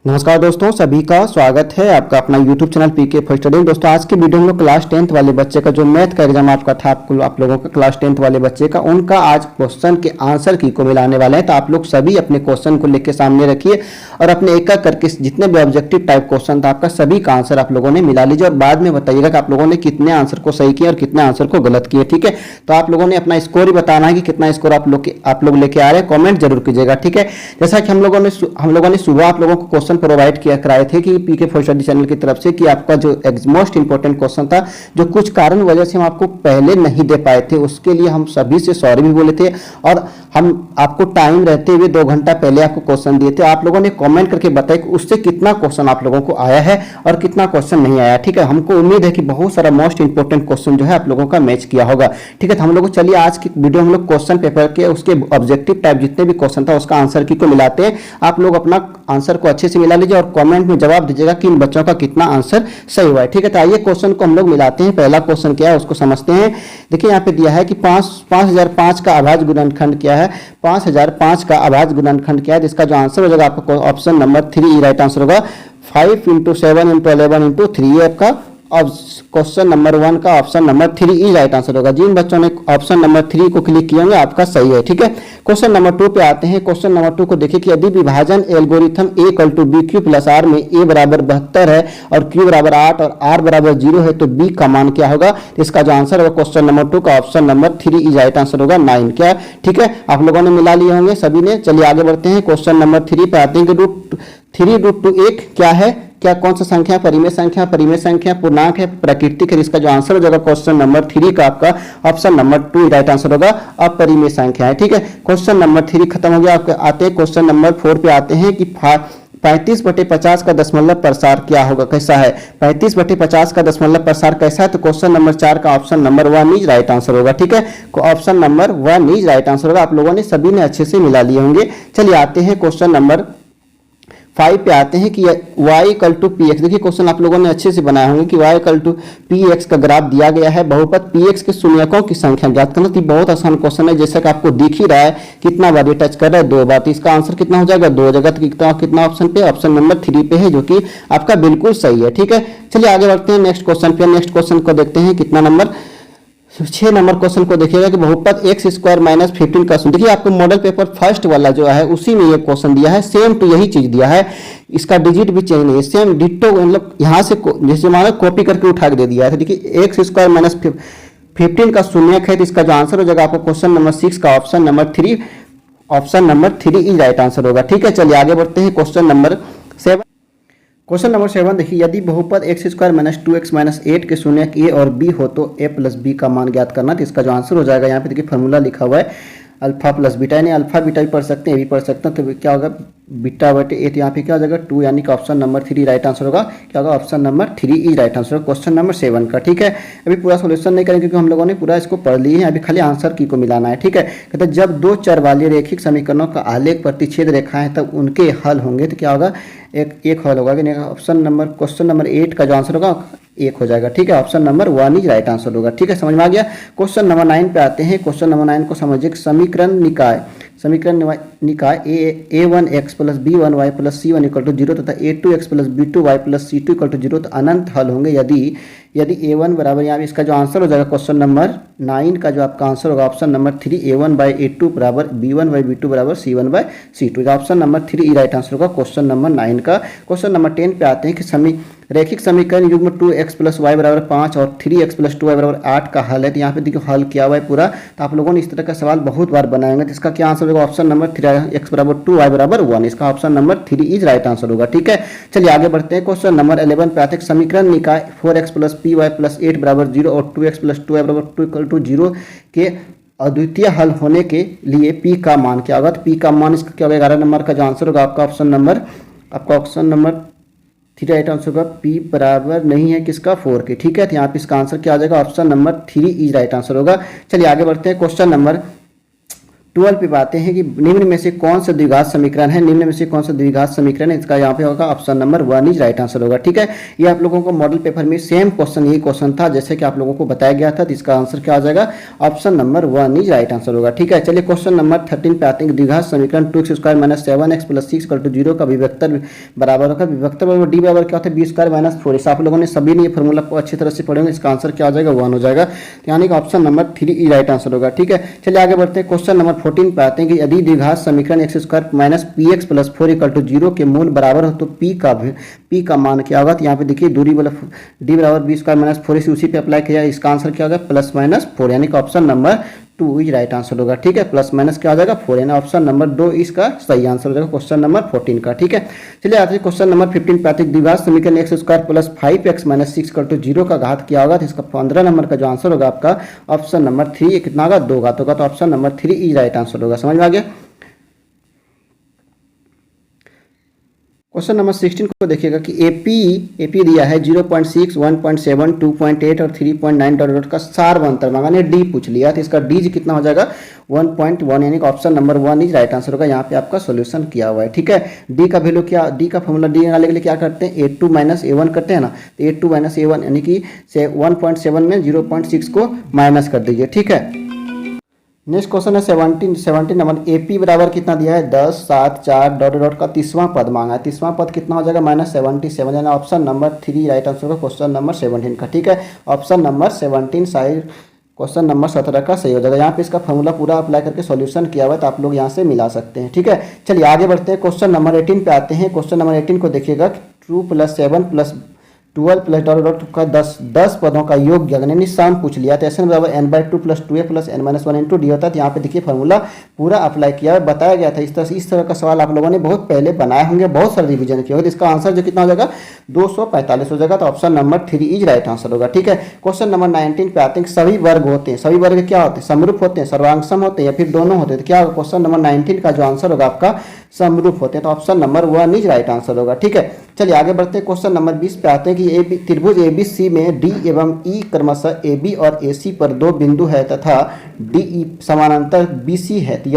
नमस्कार दोस्तों, सभी का स्वागत है आपका अपना YouTube channel PK first study. दोस्तों आज के वीडियो में लोग क्लास 10th वाले बच्चे का जो मैथ का एग्जाम आपका था, आप लोगों का क्लास 10th वाले बच्चे का उनका आज क्वेश्चन के आंसर की को मिलाने वाले हैं। तो आप लोग सभी अपने क्वेश्चन को लेकर सामने रखिए और अपने एक एक करके जितने भी ऑब्जेक्टिव टाइप क्वेश्चन था आपका सभी का आंसर आप लोगों ने मिला लीजिए और बाद में बताइएगा कि आप लोगों ने कितने आंसर को सही किया और कितने आंसर को गलत किए। ठीक है, तो आप लोगों ने अपना स्कोर ही बताना है कि कितना स्कोर आप लोग लेके आ रहे हैं, कॉमेंट जरूर कीजिएगा। ठीक है, जैसा कि हम लोगों ने सुबह आप लोगों को क्वेश्चन प्रोवाइड किया कराए थे कि पीके फर्स्ट स्टडी चैनल की तरफ से कि आपका जो मोस्ट इंपॉर्टेंट क्वेश्चन था जो कुछ कारण वजह से हम आपको पहले नहीं दे पाए थे, उसके लिए हम सभी से सॉरी भी बोले थे और हम आपको टाइम रहते हुए 2 घंटा पहले आपको क्वेश्चन दिए थे। आप लोगों ने कमेंट करके बताया कि उससे कितना क्वेश्चन आप लोगों को आया है और कितना क्वेश्चन नहीं आया। ठीक है, हमको उम्मीद है कि बहुत सारा मोस्ट इंपॉर्टेंट क्वेश्चन जो है आप लोगों का मैच किया होगा। ठीक है, तो हम लोग चलिए आज की वीडियो हम लोग क्वेश्चन पेपर के उसके ऑब्जेक्टिव टाइप जितने भी क्वेश्चन था उसका आंसर की को मिलाते हैं। आप लोग अपना आंसर को अच्छे से मिला लीजिए और कमेंट में जवाब दीजिएगा कि इन बच्चों का कितना आंसर सही हुआ है। ठीक है, तो आइए क्वेश्चन को हम लोग मिलाते हैं। पहला क्वेश्चन क्या है उसको समझते हैं। देखिए यहाँ पे दिया है कि 5005 का अभाज्य गुणनखंड क्या है। 5005 का अभाज्य गुणनखंड क्या है, जिसका जो आंसर हो जाएगा आपका ऑप्शन नंबर 3 राइट आंसर होगा। 5 × 7 × 11 × 3 ये आपका क्वेश्चन नंबर 1 का ऑप्शन नंबर 3 ही राइट आंसर होगा। जिन बच्चों ने ऑप्शन नंबर 3 को क्लिक किया होंगे आपका सही है। ठीक है, क्वेश्चन नंबर 2 पे आते हैं। क्वेश्चन नंबर 2 को देखिए कि यदि विभाजन एल्गोरिथम a = bq + r में a बराबर 72 है और q बराबर 8 और r बराबर 0 है तो b का मान क्या होगा। इसका जो आंसर होगा क्वेश्चन नंबर 2 का ऑप्शन नंबर 3 ही राइट आंसर होगा 9। क्या, ठीक है, आप लोगों ने मिला लिए होंगे सभी ने। चलिए आगे बढ़ते हैं। क्वेश्चन नंबर 3 पे आते हैं कि √3 क्या है, क्या कौन सा संख्या, परिमेय संख्या, पूर्णांक है, प्राकृतिक है। इसका जो आंसर हो जाएगा क्वेश्चन नंबर 3 का आपका ऑप्शन नंबर 2 राइट आंसर होगा अपरिमेय संख्या है। ठीक है, क्वेश्चन नंबर 3 खत्म हो गया। आपके आते हैं क्वेश्चन नंबर 4 पे आते हैं कि 35/50 का दशमलव प्रसार क्या होगा, कैसा है। 35/50 का दशमलव प्रसार कैसा है, तो क्वेश्चन नंबर 4 का option number 1 is right answer होगा। ठीक है, option number 1 is right answer होगा। आप लोगों ने सभी ने अच्छे से मिला लिए होंगे। चलिए आते हैं क्वेश्चन नंबर 5 पे आते हैं कि y = px। देखिए क्वेश्चन आप लोगों ने अच्छे से बनाए होंगे कि y = px का ग्राफ दिया गया है। बहुपद px के शून्यकों की संख्या ज्ञात करना। तो बहुत आसान क्वेश्चन है, जैसा कि आपको दिख ही रहा है कितना बार ये टच कर रहा है, 2 बार। तो इसका आंसर कितना हो जाएगा 2 जगह। कितना ऑप्शन पे, ऑप्शन नंबर 3 पे है, जो कि आपका बिल्कुल सही है। ठीक है, चलिए आगे बढ़ते हैं नेक्स्ट क्वेश्चन पे। नेक्स्ट क्वेश्चन को देखते हैं कितना नंबर 6 नंबर क्वेश्चन को देखिएगा कि बहुपद x² - 15 का शून्य। देखिए आपको मॉडल पेपर फर्स्ट वाला जो है उसी में ये क्वेश्चन दिया है, सेम टू यही चीज दिया है। इसका डिजिट भी चेंज नहीं है, सेम डिट्टो, मतलब यहाँ से जैसे मानो कॉपी करके उठा के दे दिया है। तो देखिए x² - 15 का शून्यक है, तो इसका जो आंसर हो जाएगा आपको क्वेश्चन नंबर 6 का option number 3 is right answer होगा। ठीक है, चलिए आगे बढ़ते हैं क्वेश्चन नंबर 7। क्वेश्चन नंबर 7 देखिए, यदि बहुपद x² - 2x - 8 के शून्यक a और b हो तो a + b का मान ज्ञात करना। तो इसका जो आंसर हो जाएगा, यहाँ पे देखिए फॉर्मूला लिखा हुआ है अल्फा + बीटा, यानी अल्फा बीटा भी पढ़ सकते हैं, ए भी पढ़ सकते हैं। तो क्या होगा β/a, तो यहाँ पे क्या हो जाएगा 2, यानी कि ऑप्शन नंबर 3 राइट आंसर होगा। क्या होगा option number 3 is right answer question number 7 का। ठीक है, अभी पूरा सोल्यूशन नहीं करेंगे क्योंकि हम लोगों ने पूरा इसको पढ़ लिए हैं, अभी खाली आंसर की को मिलाना है। ठीक है, कहते हैं जब 2 चर वाले रैखिक समीकरणों का आलेख प्रतिच्छेद रेखा है तब उनके हल होंगे। तो क्या होगा एक हल होगा कि ऑप्शन नंबर क्वेश्चन नंबर 8 का जो आंसर होगा 1 हो जाएगा। ठीक है, option number 1 is right answer होगा। ठीक है, समझ में आ गया। क्वेश्चन नंबर 9 पे आते हैं। क्वेश्चन नंबर 9 को समझिए। समीकरण निकाय a1x + b1y + c1 = 0 तथा a2x + b2y + c2 = 0 तो अनंत हल होंगे यदि a1 बराबर, यहाँ इसका जो आंसर हो जाएगा क्वेश्चन नंबर 9 का जो आपका आंसर होगा ऑप्शन नंबर 3 a1/a2 बराबर b1/b2 बराबर c1/c2। Option number 3 right answer होगा क्वेश्चन नंबर 9 का। क्वेश्चन नंबर 10 पे आते हैं कि रैखिक समीकरण युग्म 2x + y = 5 और 3x + 2y = 8 का हल है। तो यहाँ पे देखिए हल किया हुआ है पूरा। तो आप लोगों ने इस तरह का सवाल बहुत बार बनाएंगे, तो इसका क्या आंसर होगा ऑप्शन नंबर 3 x = 2 y = 1। इसका option number 3 is right answer होगा। ठीक है, चलिए आगे बढ़ते हैं। क्वेश्चन नंबर 11 पे आते हैं। समीकरण निकाय 4x + py + 8 = 0 और 2x + 2y = 2 = 0 के अद्वितीय हल होने के लिए p का मान क्या होगा। तो p का मान इसका क्या होगा 11 नंबर का जो आंसर होगा आपका ऑप्शन नंबर 3 राइट आंसर होगा। p बराबर नहीं है किसका 4 के। ठीक है, तो यहाँ पे इसका आंसर क्या आ जाएगा option number 3 is right answer होगा। चलिए आगे बढ़ते हैं। क्वेश्चन नंबर 12 पे बातें हैं कि निम्न में से कौन सा द्विघात समीकरण है, निम्न में से कौन सा द्विघात समीकरण है, इसका यहाँ पे होगा option number 1 is right answer होगा। ठीक है, ये आप लोगों को मॉडल पेपर में सेम क्वेश्चन, यही क्वेश्चन था जैसे कि आप लोगों को बताया गया था, तो इसका आंसर क्या आ जाएगा, option number 1 is right answer होगा। ठीक है, चलिए क्वेश्चन नंबर 13 पे आते हैं। द्विघात समीकरण 2x² - 7x + 6 = 0 का विभक्तर बराबर होगा, विभक्तर बराबर डी बराबर क्या होता है, b² - 4। आप लोगों ने सभी ने ये फॉर्मूला को अच्छी तरह से पढ़े होंगे, इसका आंसर क्या आ जाएगा, 1 हो जाएगा, यानी कि option number 3 is right answer होगा। ठीक है, चलिए आगे बढ़ते हैं। क्वेश्चन नंबर 14 पे आते हैं कि यदि द्विघात समीकरण x² - px + 4 = 0 के मूल बराबर हो तो p का मान क्या होगा। तो यहाँ पे देखिए दूरी बोला d बराबर b² - 4 से उसी पे अप्लाई किया, इसका आंसर क्या होगा, +-4, यानी कि option number 2 is right answer होगा। ठीक है, प्लस माइनस क्या हो जाएगा, 4, यानी ऑप्शन नंबर 2 इसका सही आंसर हो जाएगा क्वेश्चन नंबर 14 का। ठीक है, चलिए आते हैं क्वेश्चन नंबर 15 पे आते हैं। द्विघात समीकरण x² + 5x - 6 = 0 का घात क्या होगा। तो इसका 15 नंबर का जो आंसर होगा आपका ऑप्शन नंबर 3, ये कितना होगा, 2 घात होगा, तो option number 3 is right answer होगा। समझ में आ गया। क्वेश्चन नंबर 16 को देखिएगा कि एपी दिया है 0.6, 1.7, 2.8 और 3.9 डॉट डॉट का सार अंतर मांगा ने डी पूछ लिया, तो इसका डी कितना हो जाएगा, 1.1, यानी कि option number 1 is right answer होगा। यहाँ पे आपका सोल्यूशन किया हुआ है। ठीक है, डी का वैल्यू क्या, डी का फॉर्मूला डी निकालने के लिए क्या करते हैं, A2 - A1 करते हैं ना, तो A2 - A1 यानी कि 1.7 में 0.6 को माइनस कर दीजिए। ठीक है, नेक्स्ट क्वेश्चन है 17 नंबर। एपी बराबर कितना दिया है, 10, 7, 4 डॉट डॉट का तीसवां पद मांगा है, तीसवां पद कितना हो जाएगा, -77, यानी ऑप्शन नंबर 3 राइट आंसर होगा क्वेश्चन नंबर 17 का। ठीक है, option number 17 side question number 17 का सही हो जाएगा। यहाँ पे इसका फॉर्मूला पूरा अप्लाई करके सॉल्यूशन किया हुआ है, तो आप लोग यहाँ से मिला सकते हैं। ठीक है, चलिए आगे बढ़ते हैं। क्वेश्चन नंबर 18 पे आते हैं। क्वेश्चन नंबर 18 को देखिएगा, 2 + 7 + 12 + डॉट डॉट का 10 पदों का योग यानी सम पूछ लिया, तो SN बराबर n/2 + 2a + n-1 × d होता है। तो यहाँ पे देखिए फॉर्मूला पूरा अप्लाई किया, बताया गया था। इस तरह का सवाल आप लोगों ने बहुत पहले बनाए होंगे, बहुत सारे रिवीजन किए होंगे, तो इसका आंसर जो कितना हो जाएगा, 245 हो जाएगा, तो option number 3 is right answer होगा। ठीक है, क्वेश्चन नंबर 19 पे आते हैं। सभी वर्ग होते हैं, सभी वर्ग क्या होते हैं, समरूप होते हैं, सर्वांग होते हैं, या फिर दोनों होते हैं, तो क्या होगा, क्वेश्चन नंबर 19 का जो आंसर होगा आपका समरूप होते हैं, तो option number 1 is right answer होगा। ठीक है, चलिए आगे बढ़ते हैं। क्वेश्चन नंबर 20 पे आते हैं कि त्रिभुज ABC में D एवं E क्रमशः AB और AC पर 2 बिंदु है तथा DE समानांतर BC है, तो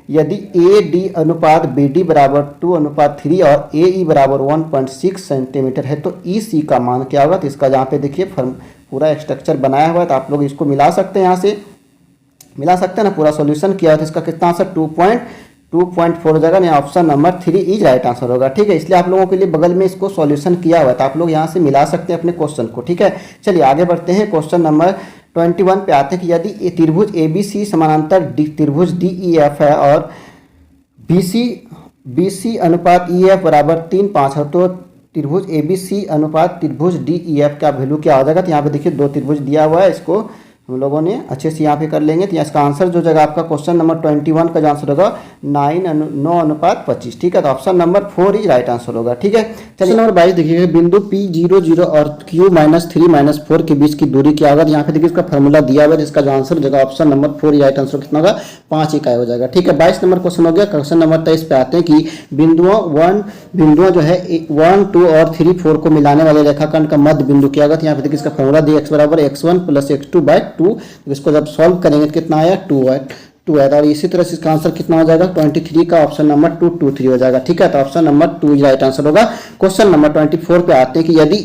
यदि AD अनुपात BD बराबर 2:3 और AE बराबर 1.6 सेंटीमीटर है, तो EC का मान क्या होगा। तो इसका यहाँ पे देखिए पूरा स्ट्रक्चर बनाया हुआ है, तो आप लोग इसको मिला सकते हैं, यहाँ से मिला सकते हैं ना, पूरा सॉल्यूशन किया है, तो इसका कितना आंसर 2.4 हो जाएगा, नहीं option number 3 is right answer होगा। ठीक है, इसलिए आप लोगों के लिए बगल में इसको सॉल्यूशन किया हुआ है, तो आप लोग यहाँ से मिला सकते हैं अपने क्वेश्चन को। ठीक है, चलिए आगे बढ़ते हैं। क्वेश्चन नंबर 21 पे आते हैं कि यदि त्रिभुज ABC समानांतर त्रिभुज DEF है और BC अनुपात EF बराबर 3:5 है, तो त्रिभुज ABC अनुपात त्रिभुज DEF का वैल्यू क्या हो जाएगा। तो यहाँ पे देखिए 2 त्रिभुज दिया हुआ है, इसको हम लोगों ने अच्छे से यहाँ पे कर लेंगे, तो इसका आंसर जो जगह आपका क्वेश्चन नंबर 21 का जो आंसर होगा 9:25। ठीक है, तो option number 4 is right answer होगा। ठीक है, चलिए नंबर 22 देखिएगा, बिंदु P00 और Q -3 - 4 के बीच की दूरी क्या होगा। यहाँ पे देखिए इसका फॉर्मूला दिया हुआ है, जिसका जो आंसर हो जाएगा ऑप्शन नंबर 4 राइट आंसर कितना होगा, 5 इकाई हो जाएगा। ठीक है, 22 नंबर क्वेश्चन हो गया। क्वेश्चन नंबर 23 पे आते हैं कि बिंदुओं जो है 1, 2 और 3, 4 को मिलाने वाले रेखाखंड का मध्य बिंदु क्या होगा। तो यहाँ पे देखिए इसका फॉर्मूला दिया, x बराबर x1 + x2/2, इसको जब सॉल्व करेंगे तो कितना आया, 2 है, और इसी तरह से इसका आंसर कितना हो जाएगा, 23 का ऑप्शन नंबर 223 हो जाएगा। ठीक है, तो ऑप्शन नंबर 2 राइट आंसर होगा। क्वेश्चन नंबर 24 पे आते हैं कि यदि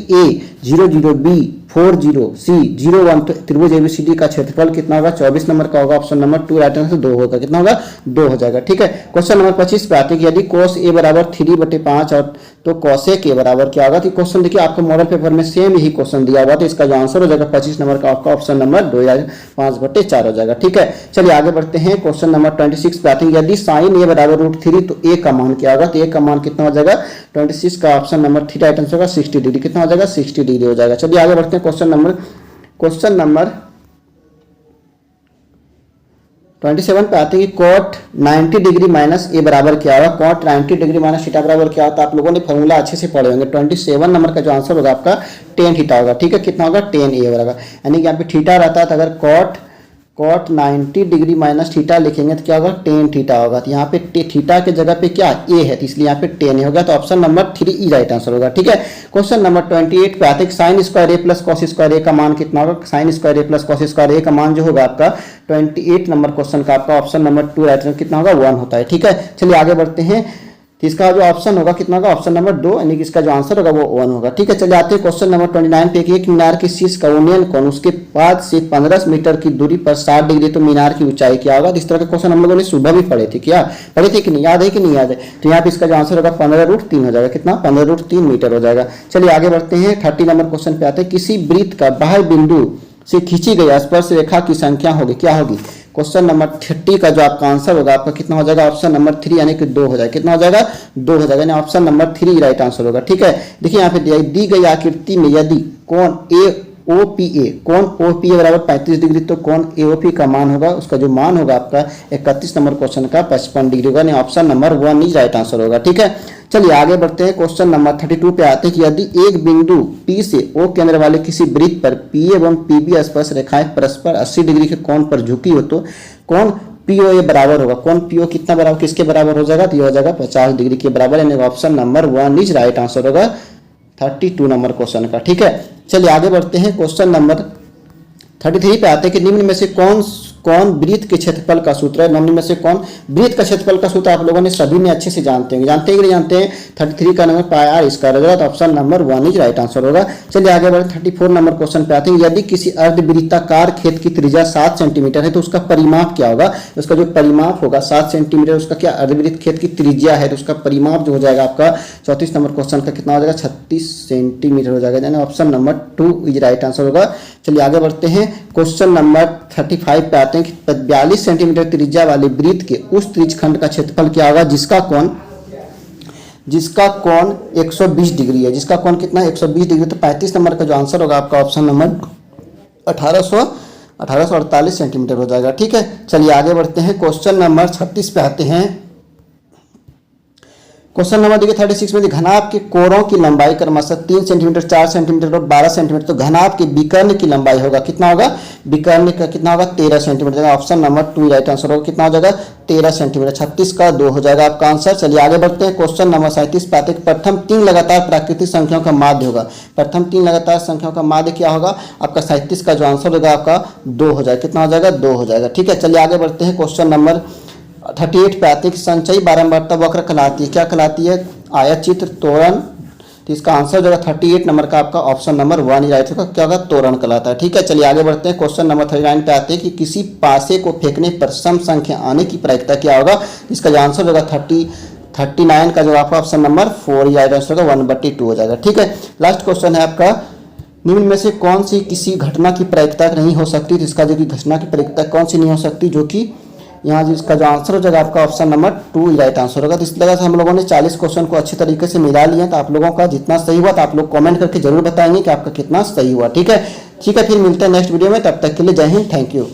A00 B 40 C 01 तो त्रिभुज ABCD का क्षेत्रफल कितना होगा, 24 नंबर का होगा, ऑप्शन नंबर 2 राइट आंसर 2 होगा, कितना होगा, 2 हो जाएगा। ठीक है, क्वेश्चन नंबर 25 पे आते हैं कि यदि cos A बराबर 3/5 और तो cos A के बराबर क्या होगा। तो क्वेश्चन देखिए आपको मॉडल पेपर में सेम यही क्वेश्चन दिया हुआ, तो इसका जो आंसर हो जाएगा 25 नंबर का आपका ऑप्शन नंबर 2 या 5/4 हो जाएगा। ठीक है, चलिए आगे बढ़ते हैं। क्वेश्चन नंबर 26 पे आते हैं, यदि sin A बराबर √3 तो A का मान क्या होगा। तो A का मान कितना हो जाएगा, 26 का ऑप्शन नंबर 3 राइट आंसर होगा, 60 डिग्री, कितना हो जाएगा, 60 डिग्री हो जाएगा। चलिए आगे बढ़ते हैं। क्वेश्चन नंबर 27 पे आते हैं कि cot 90 डिग्री माइनस ए बराबर क्या होगा। cot 90 डिग्री माइनस थीटा बराबर क्या होता है, आप लोगों ने फॉर्मूला अच्छे से पढ़े होंगे। 27 नंबर का जो आंसर होगा आपका tan थीटा होगा। ठीक है, कितना होगा, tan ए बराबर, यानी कि यहाँ पे थीटा रहता है, तो अगर कॉट 90 डिग्री माइनस थीटा लिखेंगे तो क्या होगा, टेन थीटा होगा। तो यहाँ पे थीटा के जगह पे क्या ए है, तो इसलिए यहाँ पे टेन हो गया। तो ऑप्शन नंबर 3 ई राइट आंसर होगा। ठीक है, क्वेश्चन नंबर 28 पे आते हैं, साइन स्क्वायर ए प्लस कॉस स्क्वायर ए का मान कितना होगा। साइन स्क्वायर ए प्लस कॉस स्क्वायर ए का मान जो होगा आपका 28 नंबर क्वेश्चन का आपका ऑप्शन नंबर 2 राइट आंसर कितना होगा, 1 होता है। ठीक है, चलिए आगे बढ़ते हैं। तो इसका जो ऑप्शन होगा कितना होगा, ऑप्शन नंबर 2, यानी कि इसका जो आंसर होगा वो 1 होगा। ठीक है, चलिए आते हैं क्वेश्चन नंबर 29 पे। एक मीनार के शीर्ष का उन्नयन कोण उसके पाद से 15 मीटर की दूरी पर 60 डिग्री, तो मीनार की ऊंचाई क्या होगा। इस तरह के क्वेश्चन हम लोगों ने सुबह भी पढ़े थे, क्या पढ़े थे कि नहीं, याद है कि नहीं याद है। तो यहाँ पे इसका जो आंसर होगा 15√3 हो जाएगा। कितना, 15√3 मीटर हो जाएगा। चलिए आगे बढ़ते हैं, 30 नंबर क्वेश्चन पे आते हैं। किसी वृत्त का बाह्य बिंदु से खींची गई स्पर्श रेखा की संख्या होगी, क्या होगी। क्वेश्चन नंबर 30 का जो आपका आंसर होगा आपका कितना हो जाएगा, ऑप्शन नंबर 3 यानी कि 2 हो जाएगा। कितना हो जाएगा, 2 हो जाएगा, यानी ऑप्शन नंबर 3 राइट आंसर होगा। ठीक है, देखिए यहाँ पे दी गई आकृति में यदि कोण कोण OPA बराबर 35 डिग्री, तो कोण AOP का मान होगा, उसका जो मान होगा आपका 31 नंबर क्वेश्चन का 55 डिग्री होगा, यानी option number 1 is right answer होगा। ठीक है, चलिए आगे बढ़ते हैं। क्वेश्चन नंबर 32 पे आते हैं कि यदि एक बिंदु P से O केंद्र वाले किसी वृत्त पर PA एवं PB स्पर्श रेखाएं परस्पर 80 डिग्री के कोण पर झुकी हो, तो कोण POA बराबर होगा। कोण PO कितना बराबर, किसके बराबर हो जाएगा, तो ये हो जाएगा 50 डिग्री के बराबर, यानी option number 1 is right answer होगा 32 नंबर क्वेश्चन का। ठीक है, चलिए आगे बढ़ते हैं। क्वेश्चन नंबर 33 पे आते हैं कि निम्न में से कौन वृत्त के क्षेत्रफल का सूत्र है। निम्न में से कौन वृत्त का क्षेत्रफल का सूत्र आप लोगों ने सभी ने अच्छे से जानते हैं कि नहीं जानते हैं। 33 का नंबर पाई आर स्क्वायर होगा, तो option number 1 is right answer होगा। चलिए आगे बढ़ते 34 नंबर क्वेश्चन पे आते हैं। यदि किसी अर्धवृत्ताकार खेत की त्रिज्या 7 सेंटीमीटर है, तो उसका परिमाप क्या होगा। उसका जो परिमाप होगा 7 सेंटीमीटर, उसका क्या अर्धवृत्त खेत की त्रिज्या है, तो उसका परिमाप जो हो जाएगा आपका 34 नंबर क्वेश्चन का कितना हो जाएगा, 36 सेंटीमीटर हो जाएगा, यानी option number 2 is right answer होगा। चलिए आगे बढ़ते हैं। क्वेश्चन नंबर 35 पे आते हैं कि 42 सेंटीमीटर त्रिज्या वाले वृत्त के उस त्रिज्यखंड का क्षेत्रफल क्या होगा जिसका कोण 120 डिग्री है। जिसका कोण कितना है, 120 डिग्री। तो 35 नंबर का जो आंसर होगा आपका ऑप्शन नंबर 1848 सेंटीमीटर हो जाएगा। ठीक है, चलिए आगे बढ़ते हैं। क्वेश्चन नंबर 36 पे आते हैं। क्वेश्चन नंबर देखिए 36 में घनाभ के कोरों की लंबाई क्रमशः 3 सेंटीमीटर, 4 सेंटीमीटर और 12 सेंटीमीटर। तो घनाभ के विकर्ण की लंबाई होगा कितना होगा, विकर्ण का कितना होगा 13 centimetre. Option number 2 right answer होगा। कितना हो जाएगा 13 सेंटीमीटर। 36 का 2 हो जाएगा आपका आंसर। चलिए आगे बढ़ते हैं। क्वेश्चन नंबर 37 पे आते हैं। प्रथम 3 लगातार प्राकृतिक संख्याओं का माध्य होगा। प्रथम 3 लगातार संख्याओं का माध्य क्या होगा आपका 37 का जो आंसर होगा आपका 2 हो जाएगा। कितना हो जाएगा 2 हो जाएगा। ठीक है, चलिए आगे बढ़ते हैं। क्वेश्चन नंबर 38 पे आते हैं कि संचयी बारंबारता वक्र कहलाती है, क्या कहलाती है, आयत चित्र, त्वरण। तो इसका आंसर जो है 38 नंबर का आपका ऑप्शन नंबर 1 राइट होगा, क्या होगा त्वरण कहलाता है। ठीक है, चलिए आगे बढ़ते हैं। क्वेश्चन नंबर 39 पे आते हैं कि किसी पासे को फेंकने पर सम संख्या आने की प्रायिकता क्या होगा। इसका जो आंसर होगा 39 का जो आपका ऑप्शन नंबर 4 राइट आंसर होगा 1/2 हो जाएगा। ठीक है, लास्ट क्वेश्चन है आपका, निम्न में से कौन सी किसी घटना की प्रायिकता नहीं हो सकती। तो इसका जो कि घटना की प्रायिकता कौन सी नहीं हो सकती, जो कि यहाँ जिसका जो आंसर हो जाएगा आपका ऑप्शन नंबर 2 राइट आंसर होगा। तो इस तरह से हम लोगों ने 40 क्वेश्चन को अच्छी तरीके से मिला लिया। तो आप लोगों का जितना सही हुआ तो आप लोग कमेंट करके जरूर बताएंगे कि आपका कितना सही हुआ। ठीक है, फिर मिलते हैं नेक्स्ट वीडियो में, तब तक के लिए जय हिंद, थैंक यू।